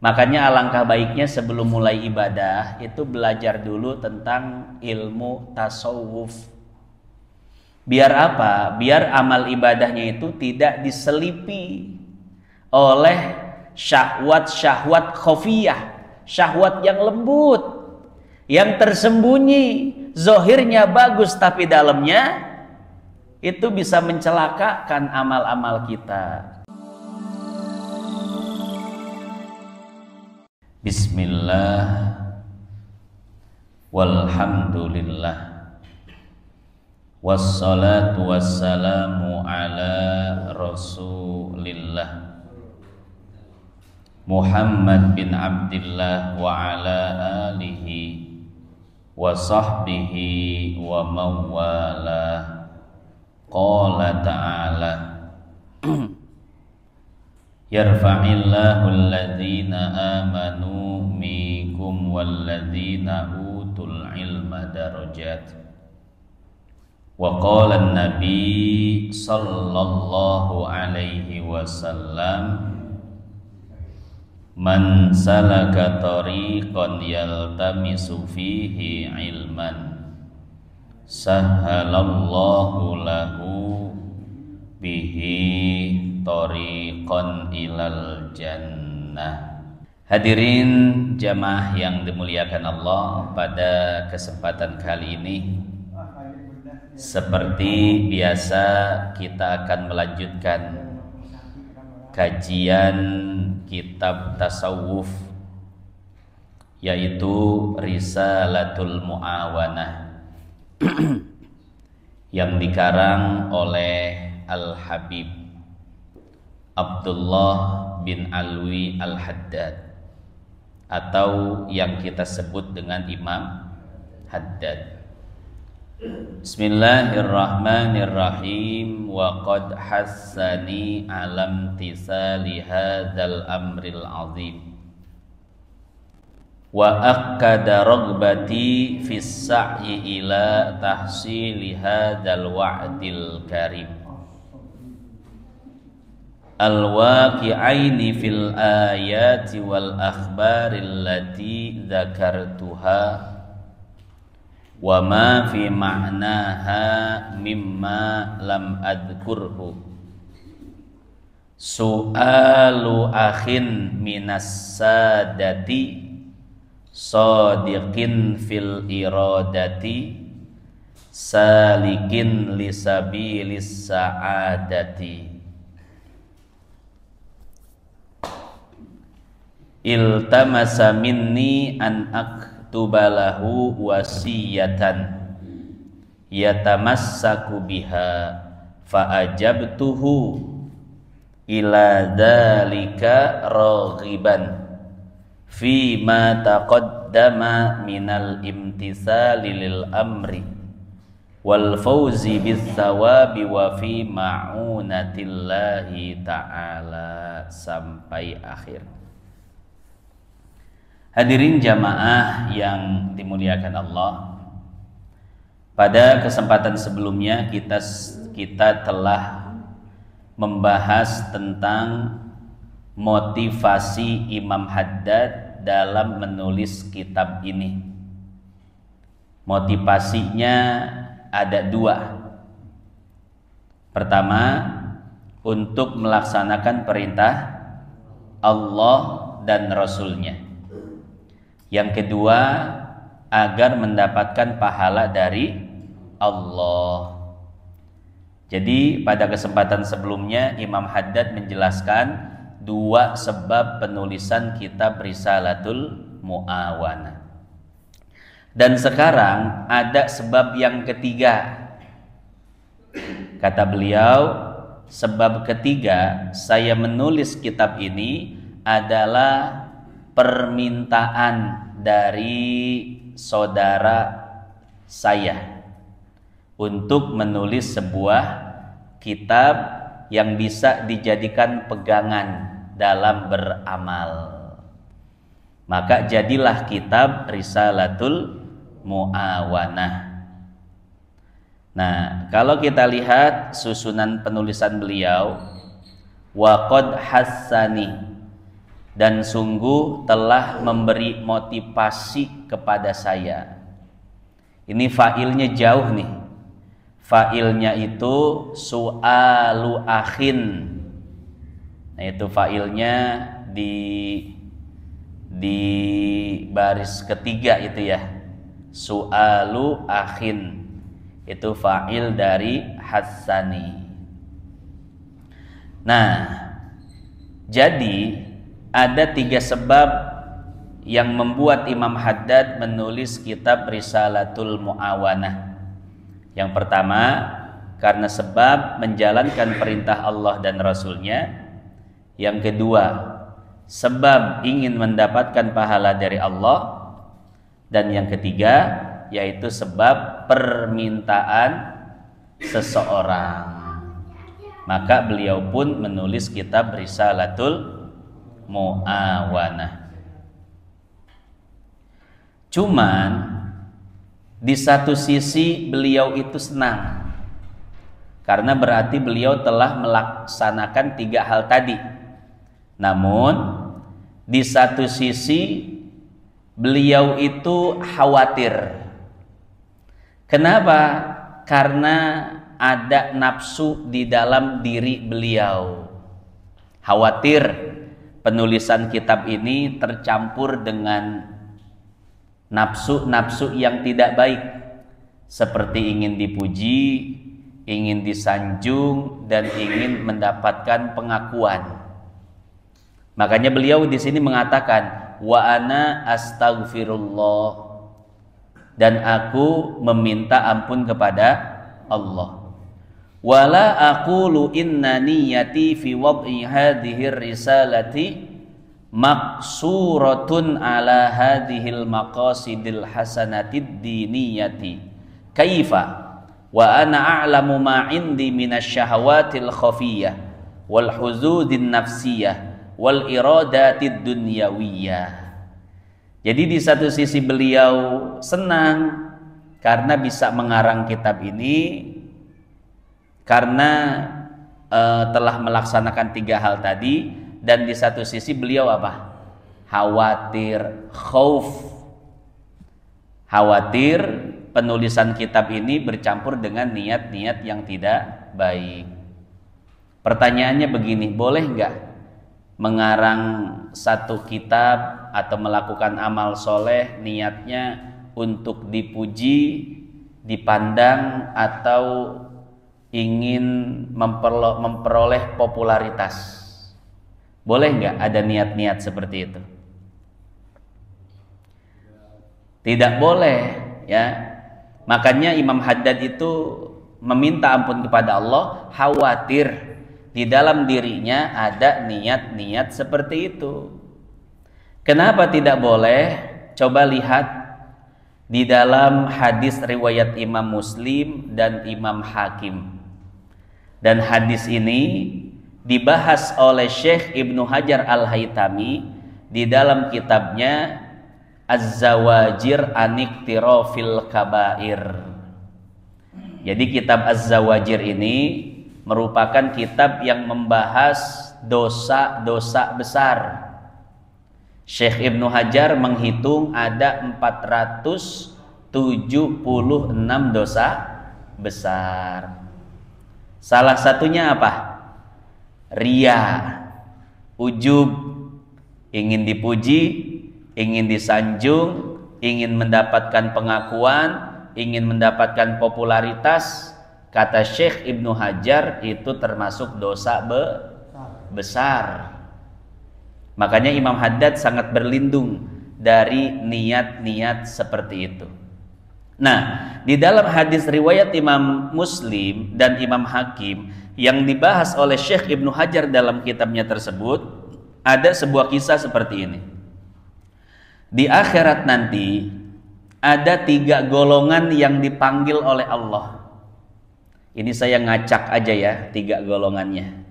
Makanya alangkah baiknya sebelum mulai ibadah itu belajar dulu tentang ilmu tasawuf. Biar apa? Biar amal ibadahnya itu tidak diselipi oleh syahwat-syahwat khofiyah, syahwat yang lembut, yang tersembunyi, zohirnya bagus tapi dalamnya itu bisa mencelakakan amal-amal kita. Bismillah, walhamdulillah, wassalatu wassalamu ala rasulillah Muhammad bin Abdillah wa ala alihi wa sahbihi wa mawalah. Qala ta'ala yarfa'illahu alladhina amanu minkum walladhina utul ilma darajat. Wa qala an-nabi sallallahu alaihi wasallam man salaka tariqan yaltamisu fihi ilman sahhalallahu lahu bihi tariqan ilal jannah. Hadirin jamaah yang dimuliakan Allah, pada kesempatan kali ini seperti biasa kita akan melanjutkan kajian kitab tasawuf, yaitu Risalatul Mu'awanah yang dikarang oleh Al-Habib Abdullah bin Alwi Al-Haddad, atau yang kita sebut dengan Imam Haddad. Bismillahirrahmanirrahim. Wa qad hassani alam tisali hadzal amril azim wa akkada ragbati fis sa'yi ila tahsili hadzal wa'dil karim al-waqi'aini fil ayati wal akhbaril lati dzakartuha wa ma fi ma'naha mimma lam adkurhu. Su'alu akhin minas sadati sadiqin fil iradati salikin lisabilis sa'adati iltamasa minni an aktubalahu wasiyatan yatamassaku biha fa'ajabtuhu ila dzalika raghiban fi ma taqaddama minal imtithali lil amri wal fawzi bis thawabi wa fi ma'unatillahi ta'ala, sampai akhir. Hadirin jamaah yang dimuliakan Allah, pada kesempatan sebelumnya kita telah membahas tentang motivasi Imam Haddad dalam menulis kitab ini. Motivasinya ada dua. Pertama, untuk melaksanakan perintah Allah dan Rasulnya. Yang kedua, agar mendapatkan pahala dari Allah. Jadi pada kesempatan sebelumnya Imam Haddad menjelaskan dua sebab penulisan kitab Risalatul Mu'awanah. Dan sekarang ada sebab yang ketiga. Kata beliau, sebab ketiga saya menulis kitab ini adalah permintaan dari saudara saya untuk menulis sebuah kitab yang bisa dijadikan pegangan dalam beramal. Maka jadilah kitab Risalatul Mu'awanah. Nah, kalau kita lihat susunan penulisan beliau, wa qad hassani, dan sungguh telah memberi motivasi kepada saya. Ini fa'ilnya jauh nih. Fa'ilnya itu su'alu akhin. Nah, itu fa'ilnya di baris ketiga itu ya. Su'alu akhin. Itu fa'il dari Hassani. Nah, jadi ada 3 sebab yang membuat Imam Haddad menulis kitab Risalatul Mu'awanah. Yang pertama, karena sebab menjalankan perintah Allah dan Rasulnya. Yang kedua, sebab ingin mendapatkan pahala dari Allah. Dan yang ketiga, yaitu sebab permintaan seseorang. Maka beliau pun menulis kitab Risalatul Mu'awanah. Cuman di satu sisi beliau itu senang, karena berarti beliau telah melaksanakan 3 hal tadi. Namun di satu sisi beliau itu khawatir. Kenapa? Karena ada nafsu di dalam diri beliau. Khawatir penulisan kitab ini tercampur dengan nafsu-nafsu yang tidak baik, seperti ingin dipuji, ingin disanjung, dan ingin mendapatkan pengakuan. Makanya beliau di sini mengatakan, wa ana astaghfirullah, dan aku meminta ampun kepada Allah. Wala aqulu inna niyati fi wad'i hadhihi risalati maqsuratun ala hadhil maqasidil hasanatid diniyati kaifa wa ana a'lamu ma indi minasyahawatil khafiyah wal huzudin nafsiyah wal iradatid dunyawiyah. Jadi di satu sisi beliau senang karena bisa mengarang kitab ini, karena telah melaksanakan 3 hal tadi. Dan di satu sisi beliau apa? Khawatir, khawatir penulisan kitab ini bercampur dengan niat-niat yang tidak baik. Pertanyaannya begini, boleh nggak mengarang satu kitab atau melakukan amal soleh niatnya untuk dipuji, dipandang, atau ingin memperoleh popularitas? Boleh nggak ada niat-niat seperti itu? Tidak boleh, ya. Makanya Imam Haddad itu meminta ampun kepada Allah, khawatir di dalam dirinya ada niat-niat seperti itu. Kenapa tidak boleh? Coba lihat di dalam hadis riwayat Imam Muslim dan Imam Hakim. Dan hadis ini dibahas oleh Syekh Ibnu Hajar Al-Haytami di dalam kitabnya Az-Zawajir Aniktirofil Kabair. Jadi kitab Az-Zawajir ini merupakan kitab yang membahas dosa-dosa besar. Syekh Ibnu Hajar menghitung ada 476 dosa besar. Salah satunya apa? Ria, ujub, ingin dipuji, ingin disanjung, ingin mendapatkan pengakuan, ingin mendapatkan popularitas. Kata Syekh Ibnu Hajar itu termasuk dosa besar. Makanya Imam Haddad sangat berlindung dari niat-niat seperti itu. Nah, di dalam hadis riwayat Imam Muslim dan Imam Hakim yang dibahas oleh Syekh Ibnu Hajar dalam kitabnya tersebut, ada sebuah kisah seperti ini. Di akhirat nanti ada 3 golongan yang dipanggil oleh Allah. Ini saya ngacak aja ya 3 golongannya.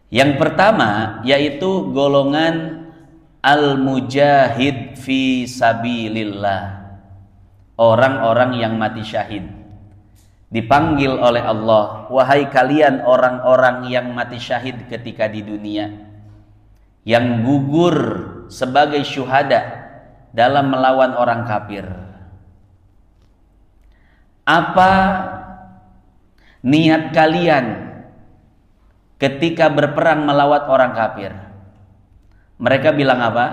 Yang pertama yaitu golongan al-mujahid fi sabilillah, orang-orang yang mati syahid. Dipanggil oleh Allah, wahai kalian orang-orang yang mati syahid ketika di dunia, yang gugur sebagai syuhada dalam melawan orang kafir. Apa niat kalian ketika berperang melawan orang kafir? Mereka bilang apa?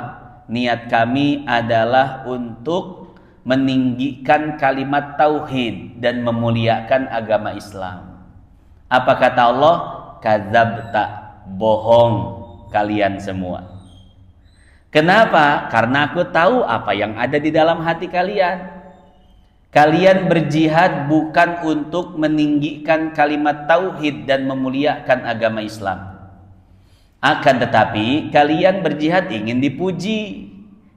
Niat kami adalah untuk meninggikan kalimat tauhid dan memuliakan agama Islam. Apa kata Allah? Kadzabta, bohong kalian semua. Kenapa? Karena aku tahu apa yang ada di dalam hati kalian. Kalian berjihad bukan untuk meninggikan kalimat tauhid dan memuliakan agama Islam. Akan tetapi kalian berjihad ingin dipuji,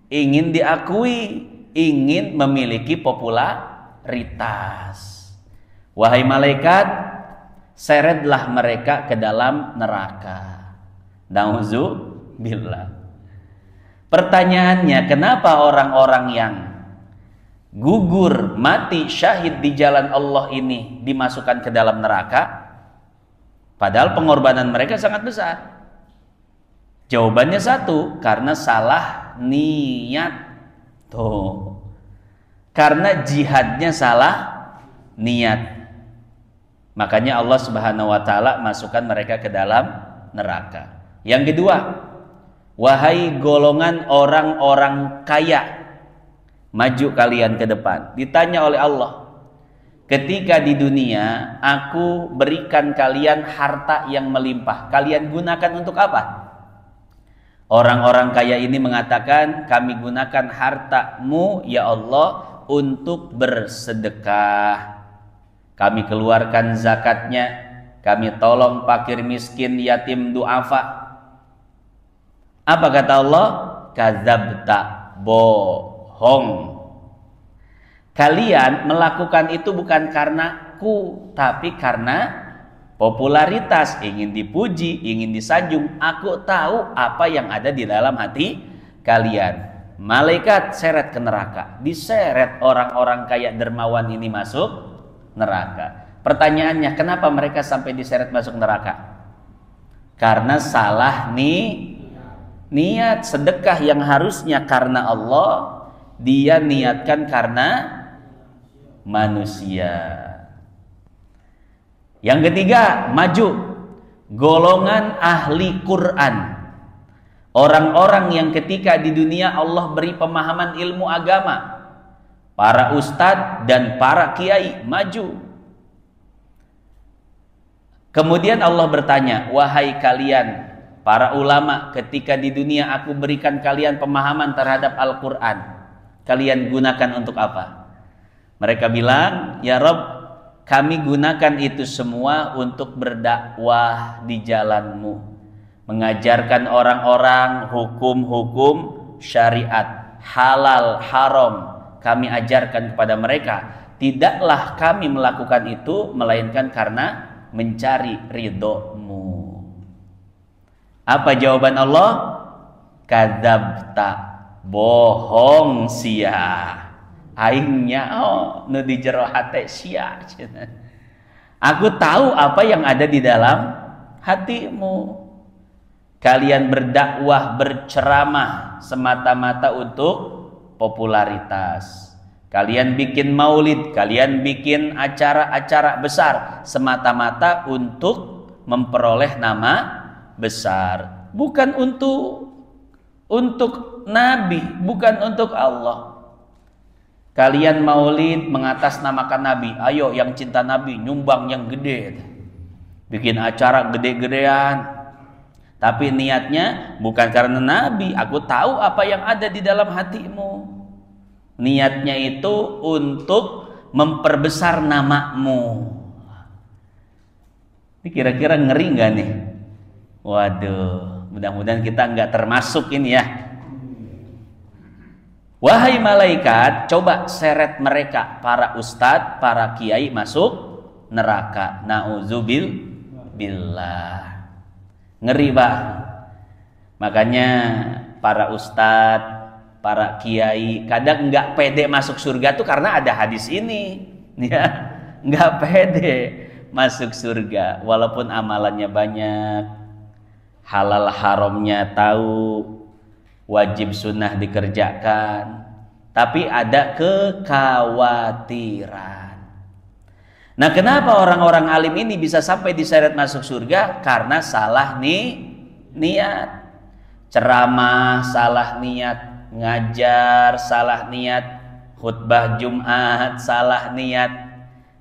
ingin diakui, ingin memiliki popularitas. Wahai malaikat, seretlah mereka ke dalam neraka. Nauzubillah. Pertanyaannya, kenapa orang-orang yang gugur, mati, syahid di jalan Allah ini dimasukkan ke dalam neraka? Padahal pengorbanan mereka sangat besar. Jawabannya satu, karena salah niat. Tuh. Karena jihadnya salah niat. Makanya Allah Subhanahu wa taala masukkan mereka ke dalam neraka. Yang kedua, wahai golongan orang-orang kaya, maju kalian ke depan. Ditanya oleh Allah, ketika di dunia aku berikan kalian harta yang melimpah, kalian gunakan untuk apa? Orang-orang kaya ini mengatakan, kami gunakan hartamu ya Allah untuk bersedekah. Kami keluarkan zakatnya, kami tolong fakir miskin, yatim, duafa. Apa kata Allah? Kadzabta, bohong. Kalian melakukan itu bukan karena ku, tapi karena popularitas, ingin dipuji, ingin disanjung. Aku tahu apa yang ada di dalam hati kalian. Malaikat seret ke neraka, diseret orang-orang kaya dermawan ini masuk neraka. Pertanyaannya, kenapa mereka sampai diseret masuk neraka? Karena salah niat. Sedekah yang harusnya karena Allah, dia niatkan karena manusia. Yang ketiga, maju golongan ahli Quran. Orang-orang yang ketika di dunia Allah beri pemahaman ilmu agama, para ustadz dan para kiai maju. Kemudian Allah bertanya, wahai kalian para ulama, ketika di dunia aku berikan kalian pemahaman terhadap Al-Quran, kalian gunakan untuk apa? Mereka bilang, ya Rabb, kami gunakan itu semua untuk berdakwah di jalanmu, mengajarkan orang-orang hukum-hukum syariat, halal, haram, kami ajarkan kepada mereka. Tidaklah kami melakukan itu melainkan karena mencari ridhomu. Apa jawaban Allah? Kadzabta, bohong sia. Aingnya nu di jero hate sia. Aku tahu apa yang ada di dalam hatimu. Kalian berdakwah, berceramah semata-mata untuk popularitas. Kalian bikin maulid, kalian bikin acara-acara besar semata-mata untuk memperoleh nama besar, bukan untuk Nabi, bukan untuk Allah. Kalian maulid mengatasnamakan Nabi, ayo yang cinta Nabi nyumbang yang gede, bikin acara gede-gedean, tapi niatnya bukan karena Nabi. Aku tahu apa yang ada di dalam hatimu. Niatnya itu untuk memperbesar namamu. Ini kira-kira ngeri nggak nih? Waduh, mudah-mudahan kita nggak termasuk ini ya. Wahai malaikat, coba seret mereka, para ustadz, para kiai masuk neraka. Nauzubillah. Ngeri Pak. Makanya para ustadz, para kiai kadang nggak pede masuk surga tuh karena ada hadis ini, ya. Nggak pede masuk surga walaupun amalannya banyak, halal haramnya tahu, wajib sunnah dikerjakan, tapi ada kekhawatiran. Nah, kenapa orang-orang alim ini bisa sampai diseret masuk surga? Karena salah niat. Ceramah salah niat, ngajar salah niat, khutbah Jumat salah niat,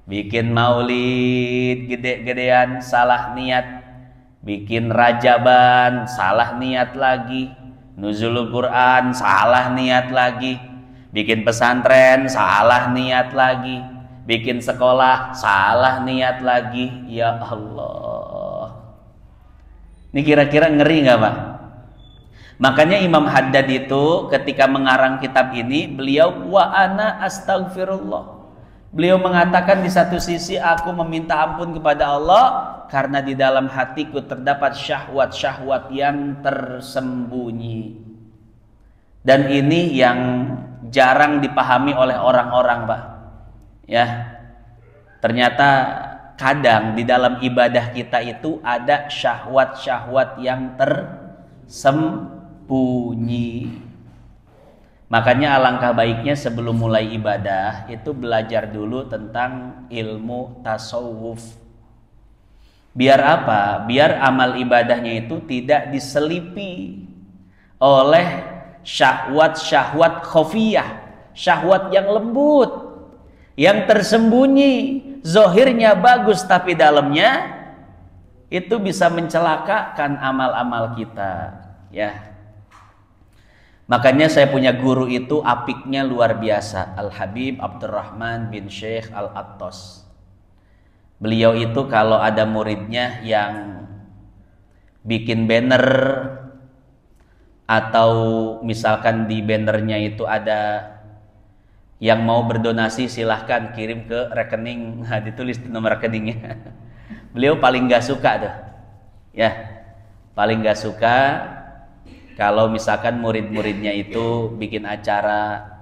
bikin maulid gede-gedean salah niat, bikin rajaban salah niat lagi, nuzulul Quran salah niat lagi, bikin pesantren salah niat lagi, bikin sekolah salah niat lagi. Ya Allah, ini kira-kira ngeri nggak Pak? Makanya Imam Haddad itu ketika mengarang kitab ini, beliau wa ana astaghfirullah. Beliau mengatakan di satu sisi aku meminta ampun kepada Allah karena di dalam hatiku terdapat syahwat-syahwat yang tersembunyi. Dan ini yang jarang dipahami oleh orang-orang, Pak. Ya. Ternyata kadang di dalam ibadah kita itu ada syahwat-syahwat yang tersembunyi. Makanya alangkah baiknya sebelum mulai ibadah itu belajar dulu tentang ilmu tasawuf. Biar apa? Biar amal ibadahnya itu tidak diselipi oleh syahwat-syahwat khafiyah, syahwat yang lembut, yang tersembunyi, zohirnya bagus tapi dalamnya itu bisa mencelakakan amal-amal kita, ya. Makanya saya punya guru itu apiknya luar biasa, Al-Habib Abdurrahman bin Syekh Al-Attas. Beliau itu kalau ada muridnya yang bikin banner atau misalkan di bannernya itu ada yang mau berdonasi silahkan kirim ke rekening, nah, ditulis nomor rekeningnya. Beliau paling gak suka tuh, ya, paling gak suka kalau misalkan murid-muridnya itu bikin acara,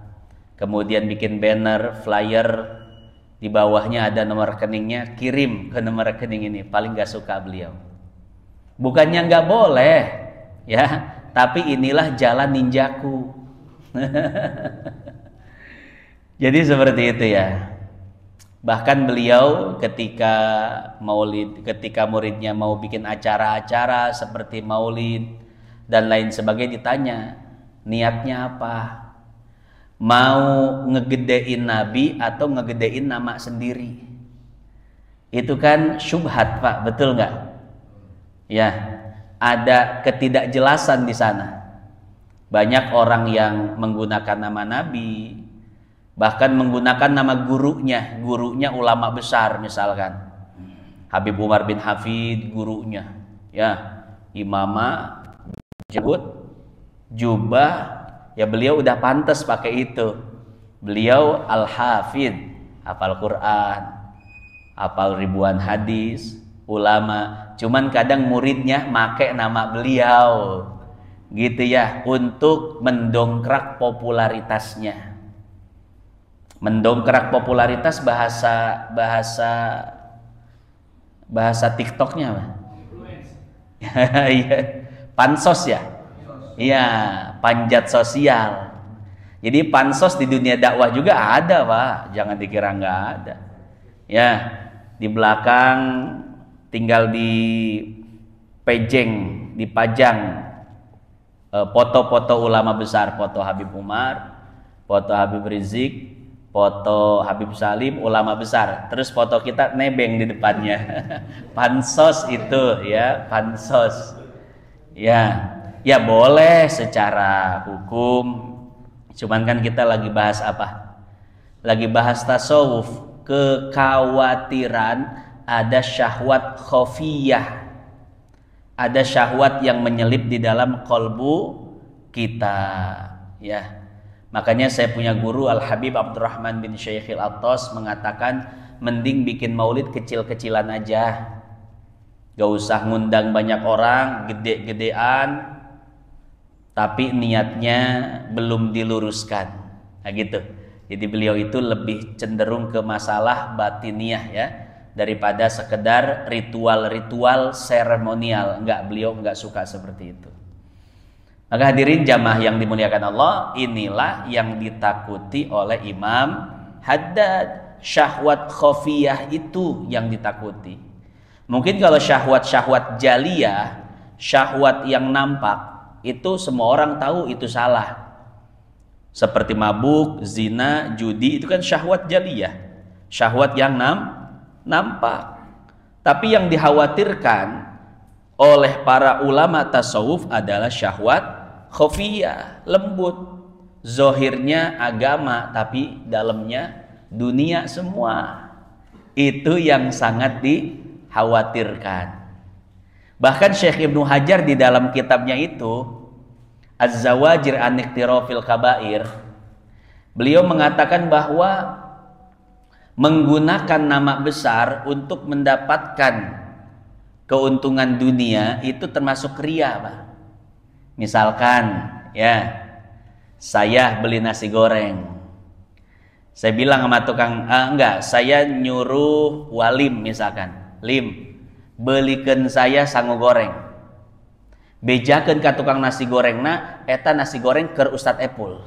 kemudian bikin banner, flyer, di bawahnya ada nomor rekeningnya, kirim ke nomor rekening ini. Paling gak suka beliau. Bukannya gak boleh, ya, tapi inilah jalan ninjaku. Jadi seperti itu ya. Bahkan beliau ketika maulid, ketika muridnya mau bikin acara-acara seperti maulid dan lain sebagainya, ditanya niatnya apa, mau ngegedein Nabi atau ngegedein nama sendiri. Itu kan syubhat Pak, betul nggak? Ya, ada ketidakjelasan di sana. Banyak orang yang menggunakan nama Nabi, bahkan menggunakan nama gurunya, gurunya ulama besar misalkan Habib Umar bin Hafid gurunya, ya, imamah, jenggot, jubah, ya beliau udah pantas pakai itu. Beliau Al-Hafid, hafal Quran, hafal ribuan hadis, ulama. Cuman kadang muridnya make nama beliau, gitu ya, untuk mendongkrak popularitasnya. Mendongkrak popularitas bahasa TikToknya, iya. Pansos ya? Iya, panjat sosial. Jadi pansos di dunia dakwah juga ada Pak, jangan dikira nggak ada. Ya, di belakang tinggal dipajang foto-foto ulama besar, foto Habib Umar, foto Habib Rizik, foto Habib Salim, ulama besar. Terus foto kita nebeng di depannya. Pansos itu ya, pansos. Ya, ya boleh secara hukum. Cuman kan kita lagi bahas apa? Lagi bahas tasawuf. Kekhawatiran ada syahwat khafiyah. Ada syahwat yang menyelip di dalam kolbu kita, ya. Makanya saya punya guru Al-Habib Abdurrahman bin Syekh Al-Attas mengatakan mending bikin maulid kecil-kecilan aja. Gak usah ngundang banyak orang, gede-gedean, tapi niatnya belum diluruskan. Nah gitu. Jadi beliau itu lebih cenderung ke masalah batiniah ya, daripada sekedar ritual-ritual seremonial. Beliau enggak suka seperti itu. Maka hadirin jamaah yang dimuliakan Allah, inilah yang ditakuti oleh Imam Haddad. Syahwat khafiyah itu yang ditakuti. Mungkin kalau syahwat-syahwat jaliyah, syahwat yang nampak, itu semua orang tahu itu salah. Seperti mabuk, zina, judi, itu kan syahwat jaliyah, syahwat yang nampak. Tapi yang dikhawatirkan oleh para ulama tasawuf adalah syahwat khafiyah, lembut. Zohirnya agama tapi dalamnya dunia semua. Itu yang sangat dikhawatirkan. Bahkan Syekh Ibnu Hajar di dalam kitabnya itu Az-Zawajir an Iqtirafil Kabair, beliau mengatakan bahwa menggunakan nama besar untuk mendapatkan keuntungan dunia itu termasuk riya, Pak. Misalkan ya, saya beli nasi goreng, saya bilang sama tukang, saya nyuruh Walim misalkan, Lim, belikan saya sangu goreng. Bejakeun ka tukang nasi gorengna, eta nasi goreng keur Ustad Epul.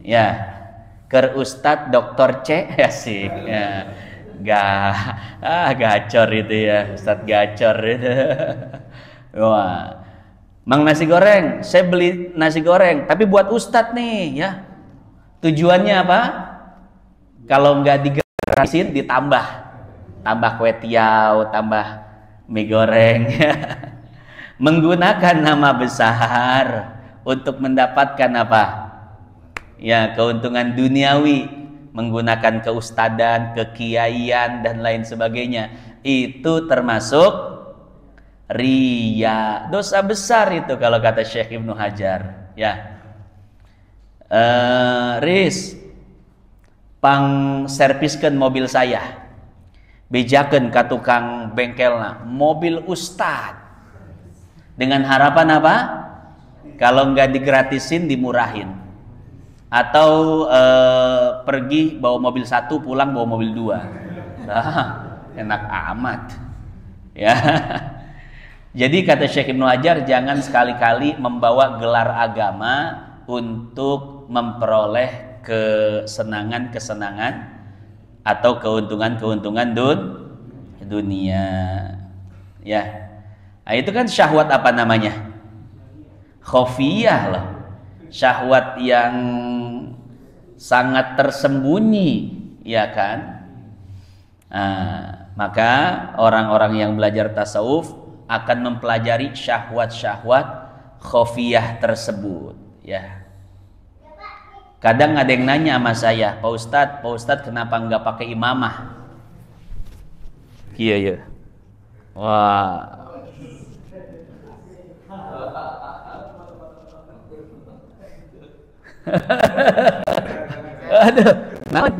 Ya, keur Ustad Dr. C, asik. Ya. Gacor itu ya, Ustad gacor itu. Wah. Mang nasi goreng, saya beli nasi goreng, tapi buat Ustad nih, ya. Tujuannya apa? Kalau nggak digratisin, ditambah kue tiaw, tambah mie goreng. Menggunakan nama besar untuk mendapatkan apa? Ya, keuntungan duniawi, menggunakan keustadan, kekiaian dan lain sebagainya. Itu termasuk riya. Dosa besar itu kalau kata Syekh Ibnu Hajar, ya. Riz, pang serviskeun mobil saya. Bejakeun ka tukang bengkelna, mobil Ustad. Dengan harapan apa? Kalau nggak digratisin, dimurahin. Atau pergi bawa mobil satu, pulang bawa mobil dua. Enak amat. Ya. Jadi kata Syekh Ibnu Hajar, jangan sekali-kali membawa gelar agama untuk memperoleh kesenangan-kesenangan atau keuntungan-keuntungan dunia. Ya. Nah, itu kan syahwat apa namanya? Khafiyah loh. Syahwat yang sangat tersembunyi, ya kan? Nah, maka orang-orang yang belajar tasawuf akan mempelajari syahwat-syahwat khafiyah tersebut, ya. Kadang ada yang nanya sama saya, Pak Ustadz kenapa nggak pakai imamah? Iya ya. Wah. Aduh,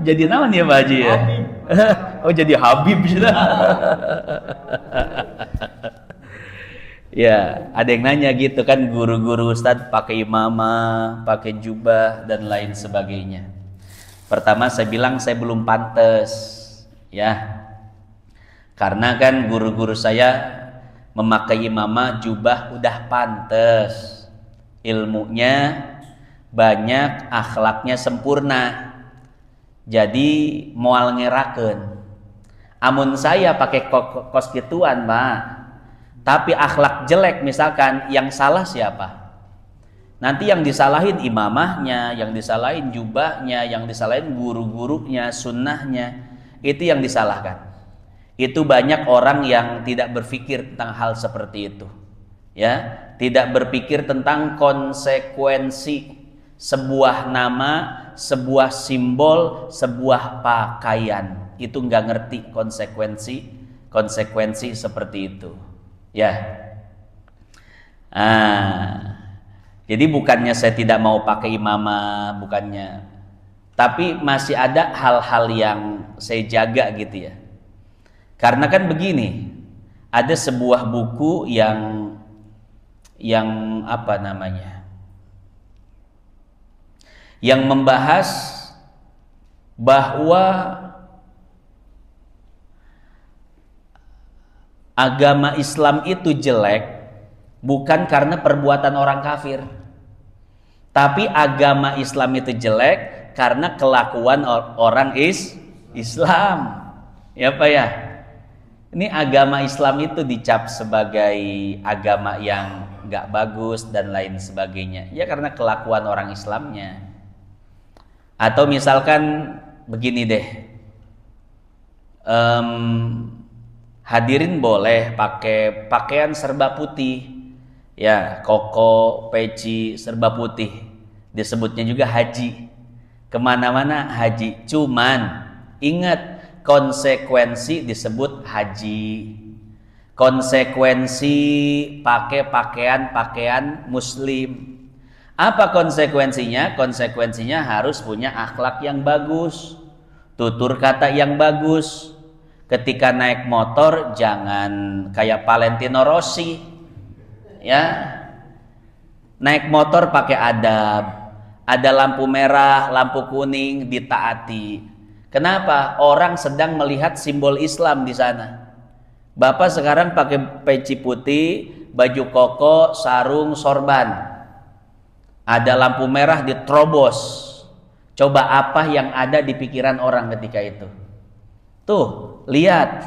jadi naon ya Pak Haji ya? Oh, jadi Habib sudah. Ya, ada yang nanya gitu kan, guru-guru Ustadz pakai imamah, pakai jubah dan lain sebagainya. Pertama saya bilang saya belum pantas, ya. Karena kan guru-guru saya memakai imamah, jubah udah pantas. Ilmunya banyak, akhlaknya sempurna. Jadi moal ngerakeun. Amun saya pakai kos gituan, Pak, tapi akhlak jelek misalkan, yang salah siapa? Nanti yang disalahin imamahnya, yang disalahin jubahnya, yang disalahin guru-gurunya, sunnahnya. Itu yang disalahkan. Itu banyak orang yang tidak berpikir tentang hal seperti itu, ya, tidak berpikir tentang konsekuensi sebuah nama, sebuah simbol, sebuah pakaian. Itu nggak ngerti konsekuensi seperti itu, ya. Jadi bukannya saya tidak mau pakai imamah, bukannya, tapi masih ada hal-hal yang saya jaga gitu ya. Karena kan begini, ada sebuah buku yang apa namanya, yang membahas bahwa agama Islam itu jelek bukan karena perbuatan orang kafir, tapi agama Islam itu jelek karena kelakuan orang Islam. Ya Pak ya, ini agama Islam itu dicap sebagai agama yang gak bagus dan lain sebagainya, ya karena kelakuan orang Islamnya. Atau misalkan begini deh, hadirin boleh pakai pakaian serba putih, ya koko, peci, serba putih, disebutnya juga haji, kemana-mana haji. Cuman ingat, konsekuensi disebut haji, konsekuensi pakai pakaian muslim. Apa konsekuensinya? Konsekuensinya harus punya akhlak yang bagus, tutur kata yang bagus. Ketika naik motor jangan kayak Valentino Rossi, ya. Naik motor pakai adab, ada lampu merah, lampu kuning, ditaati. Kenapa? Orang sedang melihat simbol Islam di sana. Bapak sekarang pakai peci putih, baju koko, sarung, sorban. Ada lampu merah diterobos. Coba apa yang ada di pikiran orang ketika itu? Tuh, lihat.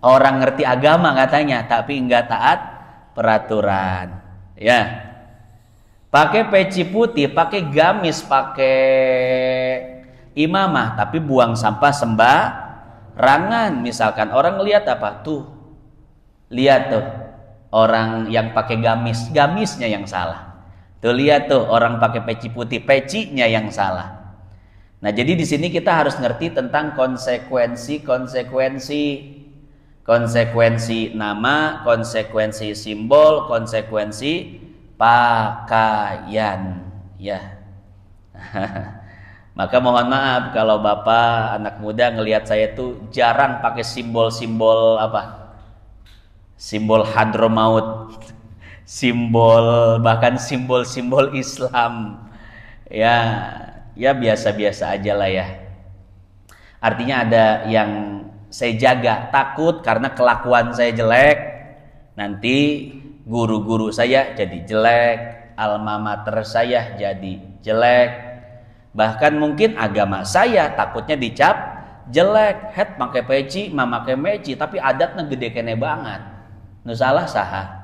Orang ngerti agama katanya, tapi enggak taat peraturan. Ya. Pakai peci putih, pakai gamis, pakai imamah, tapi buang sampah sembarangan. Misalkan orang lihat apa? Tuh. Lihat tuh. Orang yang pakai gamis, gamisnya yang salah. Tuh lihat tuh, orang pakai peci putih, pecinya yang salah. Nah, jadi di sini kita harus ngerti tentang konsekuensi nama, konsekuensi simbol, konsekuensi pakaian, ya. Maka mohon maaf kalau Bapak anak muda ngelihat saya tuh jarang pakai simbol-simbol apa? Simbol Hadramaut. Simbol, bahkan simbol-simbol Islam, ya biasa-biasa aja lah ya. Artinya ada yang saya jaga, takut karena kelakuan saya jelek, nanti guru-guru saya jadi jelek, alma mater saya jadi jelek, bahkan mungkin agama saya takutnya dicap jelek. Het pakai peci, mama pakai meci, tapi adatnya gede kene banget, nu salah saha.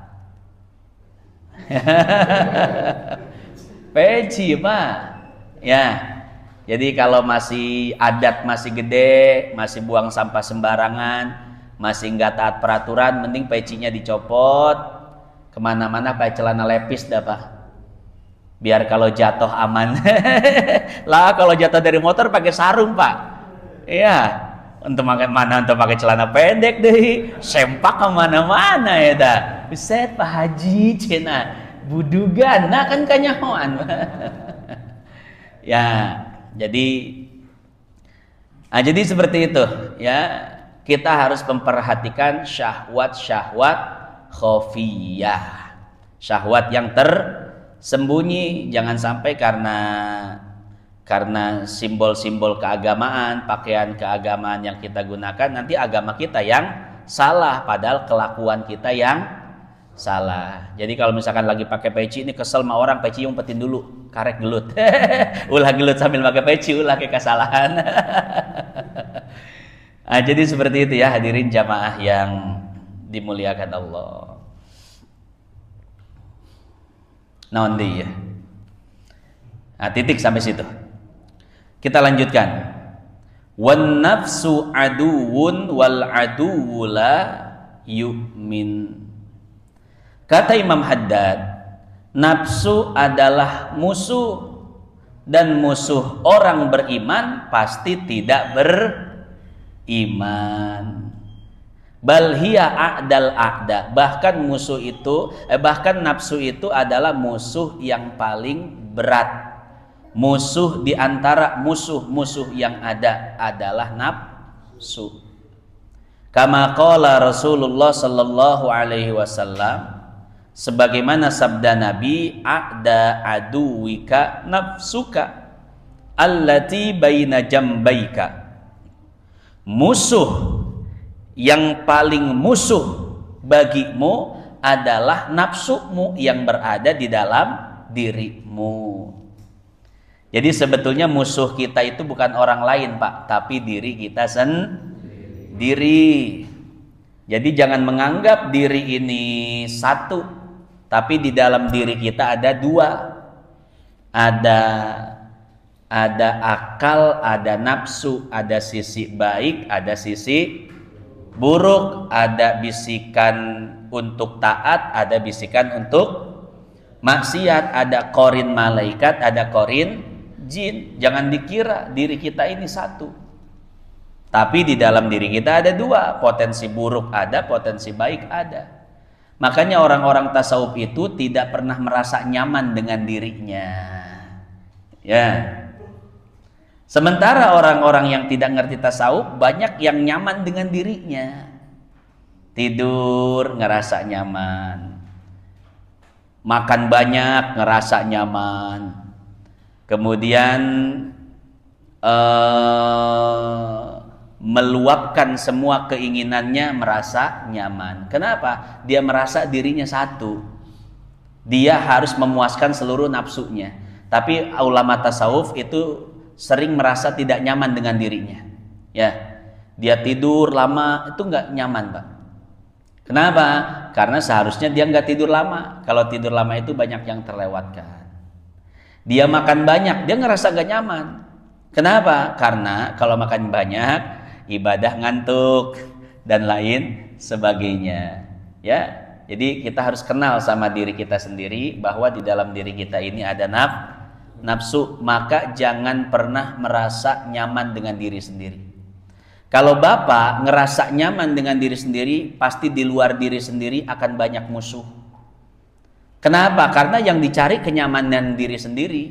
Peci Pak, ya. Jadi kalau masih adat masih gede, masih buang sampah sembarangan, masih nggak taat peraturan, mending pecinya dicopot, kemana-mana pakai celana lepis dah Pak, biar kalau jatuh aman. Lah kalau jatuh dari motor pakai sarung Pak, iya. Untuk pakai mana? Untuk pakai celana pendek deh, sempak kemana-mana ya dah. Buset Pak Haji, cina budugan, nah kan kanyahoan. Ya, jadi seperti itu ya. Kita harus memperhatikan syahwat khofiyah, syahwat yang tersembunyi. Jangan sampai karena simbol-simbol keagamaan, pakaian keagamaan yang kita gunakan, nanti agama kita yang salah, padahal kelakuan kita yang salah. Jadi kalau misalkan lagi pakai peci, ini kesel sama orang, peci umpetin dulu, karek gelut. Ulah gelut sambil pakai peci, ulah ke kesalahan. Nah, jadi seperti itu ya hadirin jamaah yang dimuliakan Allah. Naon deui ya. Nah, titik sampai situ. Kita lanjutkan. Wan nafsu aduwun wal aduwwu la yu'min. Kata Imam Haddad, nafsu adalah musuh, dan musuh orang beriman pasti tidak beriman. Bal hiya a'dal a'da. Bahkan nafsu itu adalah musuh yang paling berat. Musuh di antara musuh-musuh yang ada adalah nafsu. Kama qala Rasulullah sallallahu alaihi wasallam, sebagaimana sabda Nabi, a'da aduwika nafsuka allati baina jambaika. Musuh yang paling musuh bagimu adalah nafsumu yang berada di dalam dirimu. Jadi sebetulnya musuh kita itu bukan orang lain, Pak, tapi diri kita sendiri. Jadi jangan menganggap diri ini satu, tapi di dalam diri kita ada dua. Ada akal, ada nafsu, ada sisi baik, ada sisi buruk, ada bisikan untuk taat, ada bisikan untuk maksiat, ada korin malaikat, ada korin jin. Jangan dikira diri kita ini satu, tapi di dalam diri kita ada dua, potensi buruk ada, potensi baik ada. Makanya orang-orang tasawuf itu tidak pernah merasa nyaman dengan dirinya, ya. Sementara orang-orang yang tidak ngerti tasawuf banyak yang nyaman dengan dirinya. Tidur ngerasa nyaman, makan banyak ngerasa nyaman, kemudian meluapkan semua keinginannya merasa nyaman. Kenapa? Dia merasa dirinya satu. Dia harus memuaskan seluruh nafsunya. Tapi ulama tasawuf itu sering merasa tidak nyaman dengan dirinya, ya. Dia tidur lama itu nggak nyaman, Pak. Kenapa? Karena seharusnya dia nggak tidur lama. Kalau tidur lama itu banyak yang terlewatkan. Dia makan banyak, dia ngerasa nggak nyaman. Kenapa? Karena kalau makan banyak, ibadah ngantuk dan lain sebagainya, ya. Jadi kita harus kenal sama diri kita sendiri, bahwa di dalam diri kita ini ada nafsu. Maka jangan pernah merasa nyaman dengan diri sendiri. Kalau Bapak ngerasa nyaman dengan diri sendiri, pasti di luar diri sendiri akan banyak musuh. Kenapa? Karena yang dicari kenyamanan diri sendiri.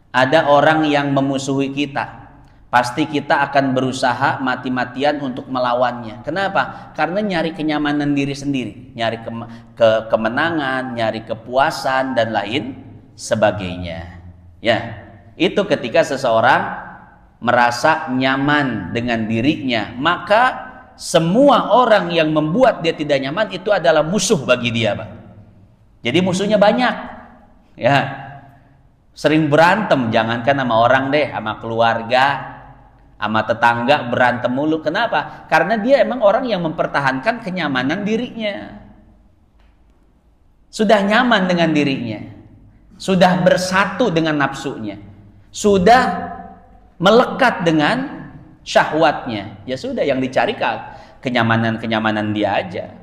Ada orang yang memusuhi kita, pasti kita akan berusaha mati-matian untuk melawannya. Kenapa? Karena nyari kenyamanan diri sendiri, nyari kemenangan, nyari kepuasan dan lain sebagainya. Ya, itu ketika seseorang merasa nyaman dengan dirinya, maka semua orang yang membuat dia tidak nyaman itu adalah musuh bagi dia, Pak. Jadi musuhnya banyak, ya. Sering berantem, jangankan sama orang deh, sama keluarga, sama tetangga berantem mulu. Kenapa? Karena dia emang orang yang mempertahankan kenyamanan dirinya. Sudah nyaman dengan dirinya, sudah bersatu dengan nafsunya, sudah melekat dengan syahwatnya. Ya sudah, yang dicari kenyamanan-kenyamanan dia aja.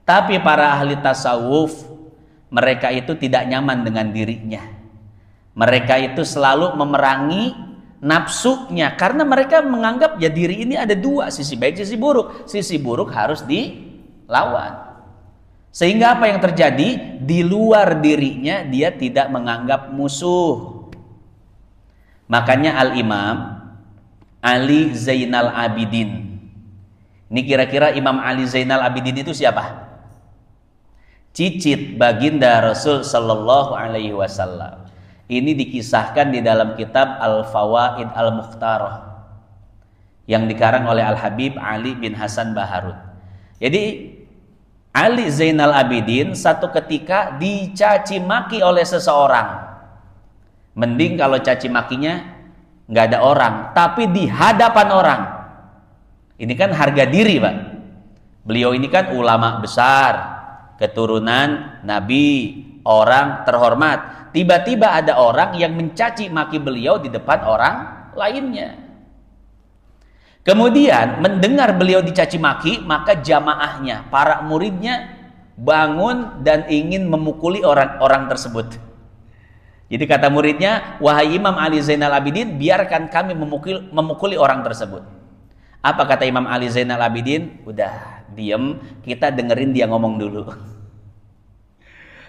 Tapi para ahli tasawuf, mereka itu tidak nyaman dengan dirinya. Mereka itu selalu memerangi nafsunya, karena mereka menganggap ya diri ini ada dua, sisi baik, sisi buruk. Sisi buruk harus dilawan. Sehingga apa yang terjadi? Di luar dirinya dia tidak menganggap musuh. Makanya Al-Imam Ali Zainal Abidin, ini kira-kira Imam Ali Zainal Abidin itu siapa? Cicit baginda Rasul Sallallahu Alaihi Wasallam. Ini dikisahkan di dalam kitab Al-Fawaid Al-Mukhtarah yang dikarang oleh Al-Habib Ali bin Hasan Baharut. Jadi Ali Zainal Abidin satu ketika dicaci maki oleh seseorang. Mending kalau caci makinya nggak ada orang, tapi di hadapan orang. Ini kan harga diri, Pak. Beliau ini kan ulama besar, keturunan Nabi, orang terhormat. Tiba-tiba ada orang yang mencaci maki beliau di depan orang lainnya. Kemudian mendengar beliau dicaci maki, maka jamaahnya, para muridnya bangun dan ingin memukuli orang tersebut. Jadi kata muridnya, wahai Imam Ali Zainal Abidin, biarkan kami memukuli orang tersebut. Apa kata Imam Ali Zainal Abidin? Udah, diem, kita dengerin dia ngomong dulu.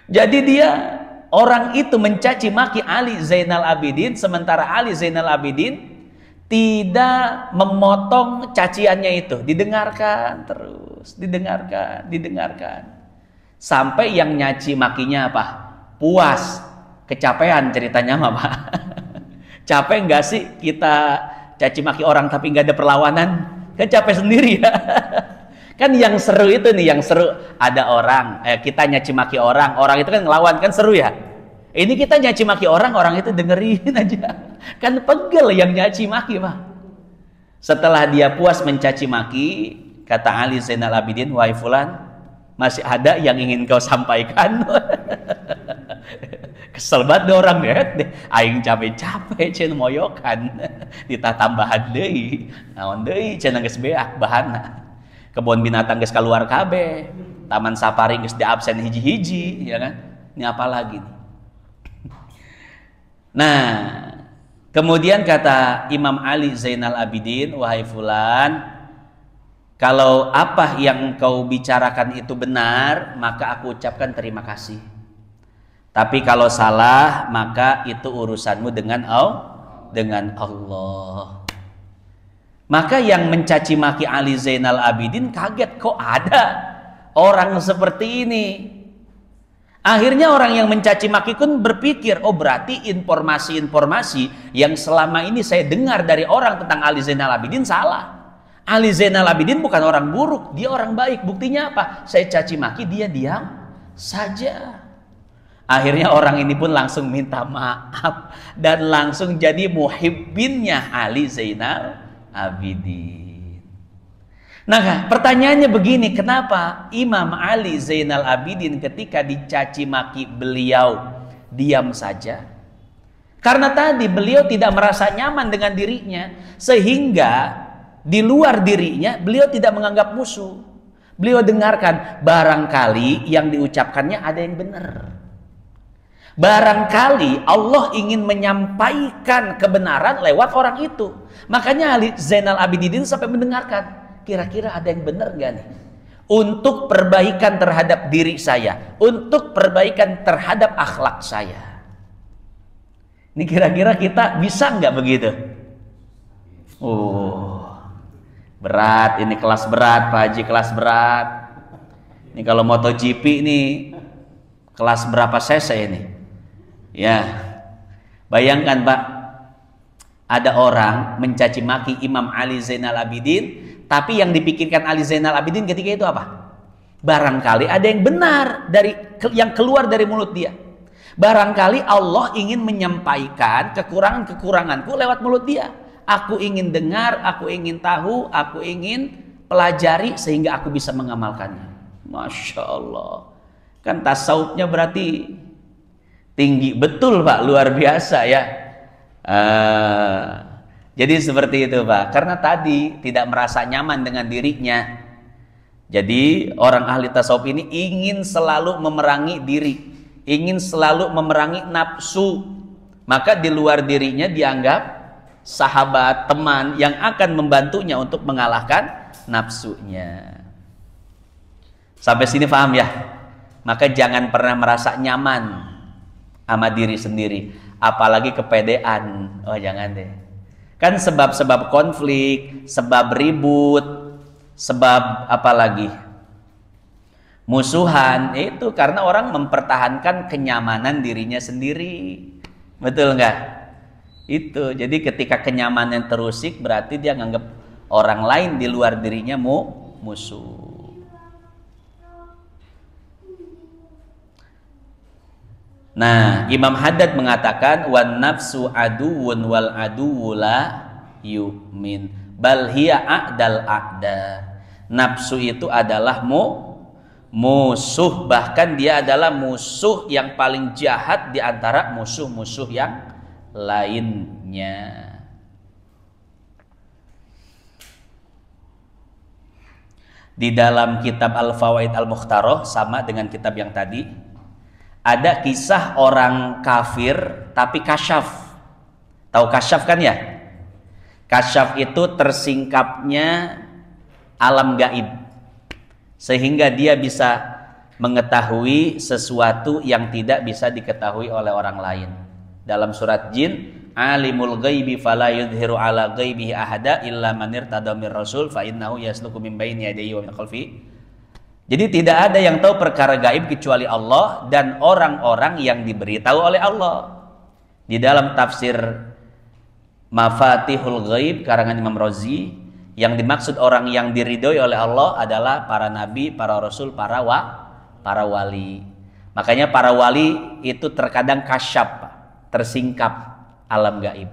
Jadi dia, orang itu mencaci maki Ali Zainal Abidin, sementara Ali Zainal Abidin tidak memotong caciannya itu, didengarkan terus, didengarkan. Sampai yang nyaci makinya apa? Puas, kecapean ceritanya mah, Pak. Capek nggak sih kita caci maki orang tapi nggak ada perlawanan? Kan capek sendiri ya. Kan yang seru itu nih, yang seru ada orang, kita nyaci maki orang, orang itu kan ngelawan, kan seru ya. Ini kita nyaci maki orang, orang itu dengerin aja. Kan pegel yang nyaci maki, Pak. Setelah dia puas mencaci maki, kata Ali Zainal Abidin, wahai fulan, masih ada yang ingin kau sampaikan? Kesel banget orang deh, aing capek-capek cen moyokan, ditah tambahan deui, naon deui cenah geus beak bahanna. Kebun binatang geus keluar kabeh, taman safari geus di absen hiji-hiji, ya kan? Ini apa lagi nih? Nah, kemudian kata Imam Ali Zainal Abidin, wahai fulan, kalau apa yang engkau bicarakan itu benar, maka aku ucapkan terima kasih. Tapi kalau salah, maka itu urusanmu dengan Allah. Maka yang mencaci maki Ali Zainal Abidin kaget, kok ada orang seperti ini. Akhirnya orang yang mencaci maki pun berpikir, oh berarti informasi-informasi yang selama ini saya dengar dari orang tentang Ali Zainal Abidin salah. Ali Zainal Abidin bukan orang buruk, dia orang baik. Buktinya apa? Saya caci maki, dia diam saja. Akhirnya orang ini pun langsung minta maaf dan langsung jadi muhibbinnya Ali Zainal Abidin. Nah, pertanyaannya begini, kenapa Imam Ali Zainal Abidin ketika dicaci maki beliau diam saja? Karena tadi beliau tidak merasa nyaman dengan dirinya, sehingga di luar dirinya beliau tidak menganggap musuh. Beliau dengarkan, barangkali yang diucapkannya ada yang benar. Barangkali Allah ingin menyampaikan kebenaran lewat orang itu. Makanya Ali Zainal Abidin sampai mendengarkan, kira-kira ada yang benar gak nih? Untuk perbaikan terhadap diri saya, untuk perbaikan terhadap akhlak saya. Ini kira-kira kita bisa nggak begitu? Berat, ini kelas berat Pak Haji, kelas berat. Ini kalau MotoGP ini kelas berapa cc ini? Ya, bayangkan Pak, ada orang mencaci maki Imam Ali Zainal Abidin, tapi yang dipikirkan Ali Zainal Abidin ketika itu apa? Barangkali ada yang benar dari yang keluar dari mulut dia. Barangkali Allah ingin menyampaikan kekurangan-kekuranganku lewat mulut dia. Aku ingin dengar, aku ingin tahu, aku ingin pelajari sehingga aku bisa mengamalkannya. Masya Allah. Kan tasawufnya berarti tinggi betul Pak, luar biasa ya. Jadi seperti itu Pak, karena tadi tidak merasa nyaman dengan dirinya. Jadi orang ahli tasawuf ini ingin selalu memerangi diri, ingin selalu memerangi nafsu. Maka di luar dirinya dianggap sahabat, teman yang akan membantunya untuk mengalahkan nafsunya. Sampai sini paham ya? Maka jangan pernah merasa nyaman sama diri sendiri, apalagi kepedean. Oh jangan deh. Kan sebab-sebab konflik, sebab ribut, sebab apalagi musuhan, itu karena orang mempertahankan kenyamanan dirinya sendiri. Betul nggak? Itu. Jadi ketika kenyamanan terusik, berarti dia nganggap orang lain di luar dirinya musuh. Nah, Imam Haddad mengatakan wan nafsu aduwun wal aduwu la yu'min bal hiya a'dal a'da. Nafsu itu adalah musuh, bahkan dia adalah musuh yang paling jahat di antara musuh-musuh yang lainnya. Di dalam kitab Al-Fawaid Al-Mukhtarah, sama dengan kitab yang tadi, ada kisah orang kafir tapi kasyaf. Tahu kasyaf kan ya? Kasyaf itu tersingkapnya alam gaib, sehingga dia bisa mengetahui sesuatu yang tidak bisa diketahui oleh orang lain. Dalam surat Jin, alimul ghaibi fala yudhiru ala ghaibihi ahada illa man irtada mir rasul fa innahu yasluku min baini yadayhi wa min khalfihi. Jadi tidak ada yang tahu perkara gaib kecuali Allah dan orang-orang yang diberitahu oleh Allah. Di dalam tafsir Mafatihul Ghaib karangan Imam Razi, Yang dimaksud orang yang diridhoi oleh Allah adalah para nabi, para rasul, para wali. Makanya para wali itu terkadang kasyaf, tersingkap alam gaib.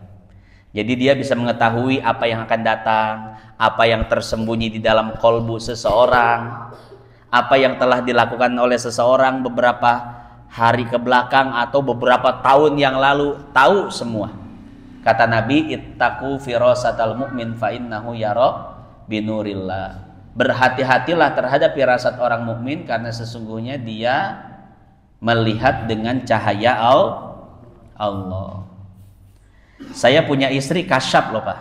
Jadi dia bisa mengetahui apa yang akan datang, apa yang tersembunyi di dalam kolbu seseorang, apa yang telah dilakukan oleh seseorang beberapa hari ke belakang atau beberapa tahun yang lalu, tahu semua. Kata Nabi, ittaqu firasatal mu'min fa innahu yara binurillah. Berhati-hatilah terhadap firasat orang mukmin karena sesungguhnya dia melihat dengan cahaya Allah. Saya punya istri kasyaf loh Pak.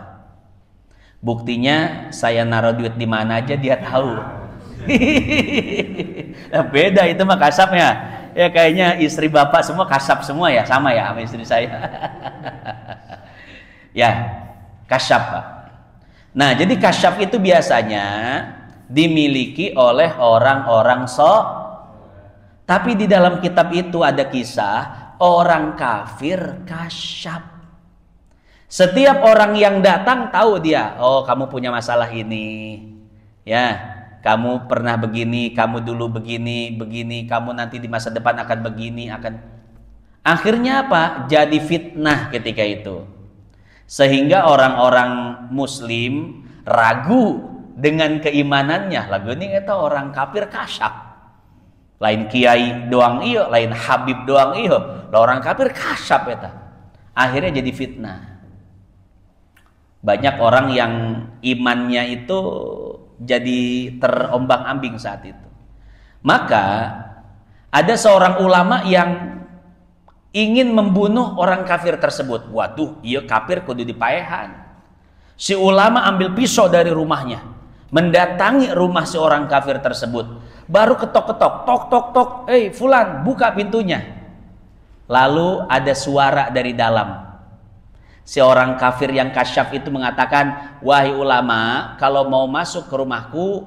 Buktinya saya naruh duit di mana aja dia tahu. Nah, beda itu mah kasyafnya. Ya kayaknya istri bapak semua kasyaf semua ya, sama ya sama istri saya. Ya, kasyaf Pak. Nah, jadi kasyaf itu biasanya dimiliki oleh orang-orang tapi di dalam kitab itu ada kisah orang kafir kasyaf. Setiap orang yang datang tahu dia, oh kamu punya masalah ini, ya, kamu pernah begini, kamu dulu begini, kamu nanti di masa depan akan begini, akan. Akhirnya apa? Jadi fitnah ketika itu. Sehingga orang-orang muslim ragu dengan keimanannya. Lagu ini itu orang kafir kasyaf. Lain kiai doang iyo, lain habib doang iyo. Lah orang kafir kasyaf eta. Akhirnya jadi fitnah. Banyak orang yang imannya itu jadi terombang-ambing saat itu. Maka ada seorang ulama yang ingin membunuh orang kafir tersebut. Waduh, iya kafir kudu dipaehan. Si ulama ambil pisau dari rumahnya, mendatangi rumah si orang kafir tersebut. Baru ketok-ketok, tok, fulan, buka pintunya. Lalu ada suara dari dalam. Si orang kafir yang kasyaf itu mengatakan, wahai ulama, kalau mau masuk ke rumahku,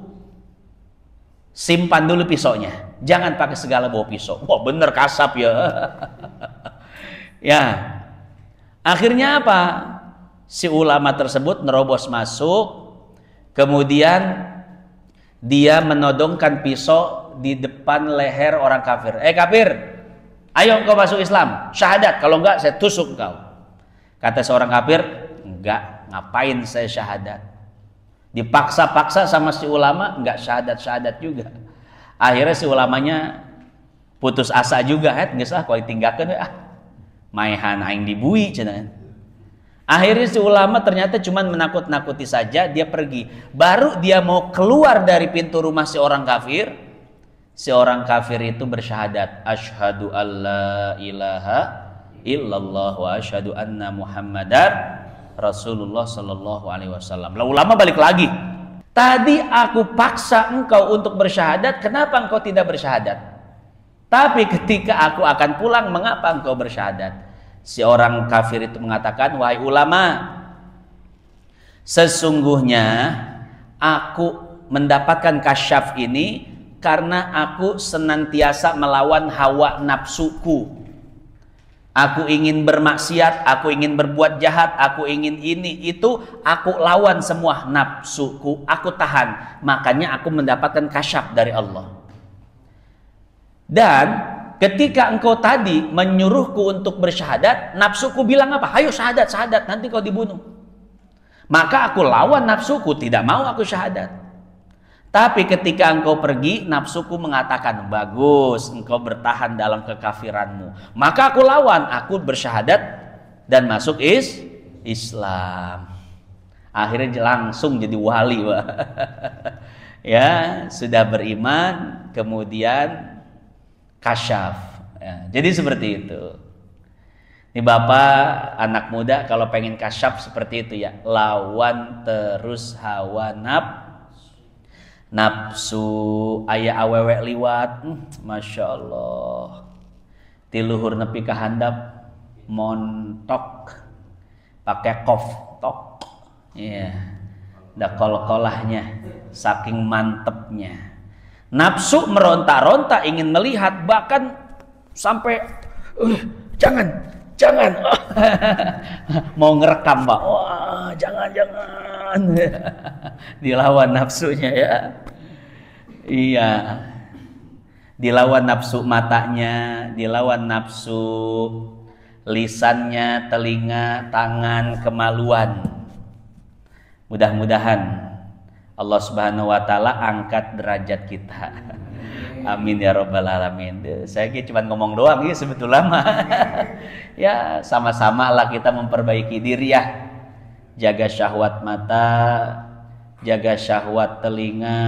simpan dulu pisaunya. Jangan pakai segala bawa pisau. Wah bener kasyaf ya. Ya, akhirnya apa? Si ulama tersebut nerobos masuk, kemudian dia menodongkan pisau di depan leher orang kafir. Kafir, ayo engkau masuk Islam, syahadat. Kalau enggak saya tusuk engkau. Kata seorang kafir, enggak, ngapain saya syahadat? Dipaksa-paksa sama si ulama, enggak syahadat-syahadat juga. Akhirnya si ulamanya putus asa juga, geus ah kau tinggalkan maehan aing dibui cenah. Akhirnya si ulama ternyata cuma menakut-nakuti saja, dia pergi. Baru dia mau keluar dari pintu rumah si orang kafir itu bersyahadat, asyhadu alla ilaha illallah wa asyhadu anna muhammadar rasulullah sallallahu alaihi wasallam. Lah ulama balik lagi. Tadi aku paksa engkau untuk bersyahadat, kenapa engkau tidak bersyahadat? Tapi ketika aku akan pulang, mengapa engkau bersyahadat? Si orang kafir itu mengatakan, wahai ulama, sesungguhnya aku mendapatkan kasyaf ini karena aku senantiasa melawan hawa nafsuku. Aku ingin bermaksiat, aku ingin berbuat jahat, aku ingin ini, itu, aku lawan semua nafsuku, aku tahan. Makanya aku mendapatkan kasyaf dari Allah. Dan ketika engkau tadi menyuruhku untuk bersyahadat, nafsuku bilang apa? Ayo syahadat, syahadat, nanti kau dibunuh. Maka aku lawan nafsuku, tidak mau aku syahadat. Tapi ketika engkau pergi, nafsuku mengatakan, bagus, engkau bertahan dalam kekafiranmu. Maka aku lawan, aku bersyahadat dan masuk Islam. Akhirnya langsung jadi wali. Ya, sudah beriman, kemudian kasyaf. Ya, jadi seperti itu. Ini bapak, anak muda kalau pengen kasyaf seperti itu ya, lawan terus hawa nafsu, aya awewe liwat, masya Allah, tiluhur nepi ka handap montok pakai kof tok, ya, da kol-kolahnya saking mantepnya. Nafsu meronta-ronta ingin melihat, bahkan sampai jangan mau ngerekam Pak, wah jangan Dilawan nafsunya ya. Iya. Dilawan nafsu matanya, dilawan nafsu lisannya, telinga, tangan, kemaluan. Mudah-mudahan Allah Subhanahu wa taala angkat derajat kita. Amin ya rabbal alamin. Saya cuma ngomong doang ya sebetulnya mah. Ya, sama-sama lah kita memperbaiki diri ya. Jaga syahwat mata, jaga syahwat telinga,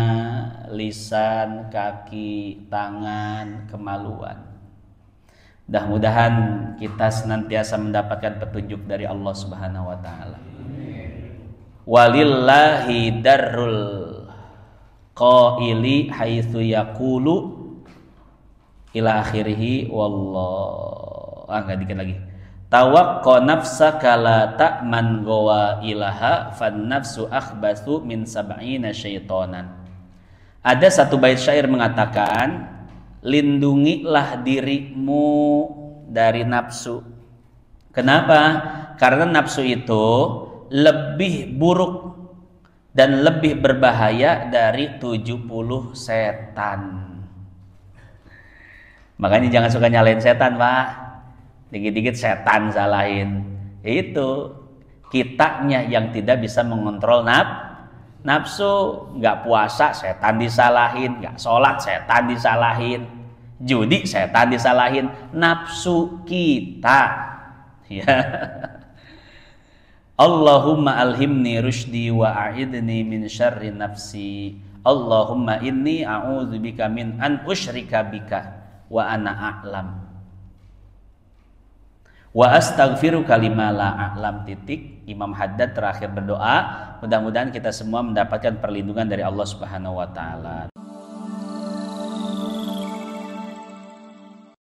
lisan, kaki, tangan, kemaluan. Mudah-mudahan kita senantiasa mendapatkan petunjuk dari Allah Subhanahu wa taala. Walillahi darrul qaili haitsu yaqulu ila akhirih wallah. Enggak dikit lagi. Tawaqqa nafsaka la ta'man gawa ilaha fan nafsu akhbathu min sab'ina syaitanan. Ada satu bait syair mengatakan, lindungilah dirimu dari nafsu. Kenapa? Karena nafsu itu lebih buruk dan lebih berbahaya dari 70 setan. Makanya jangan suka nyalain setan, Pak. Dikit-dikit setan salahin. Itu kitanya yang tidak bisa mengontrol nafsu. Nggak puasa setan disalahin, nggak sholat setan disalahin, judi setan disalahin, nafsu kita. Ya. Allahumma alhimni rusydi wa a'idni min syarri nafsi. Allahumma inni a'udzubika min an usyrika bika wa ana a'lam. Wa astaghfiruka lima la a'lam titik. Imam Haddad terakhir berdoa, mudah-mudahan kita semua mendapatkan perlindungan dari Allah Subhanahu wa taala.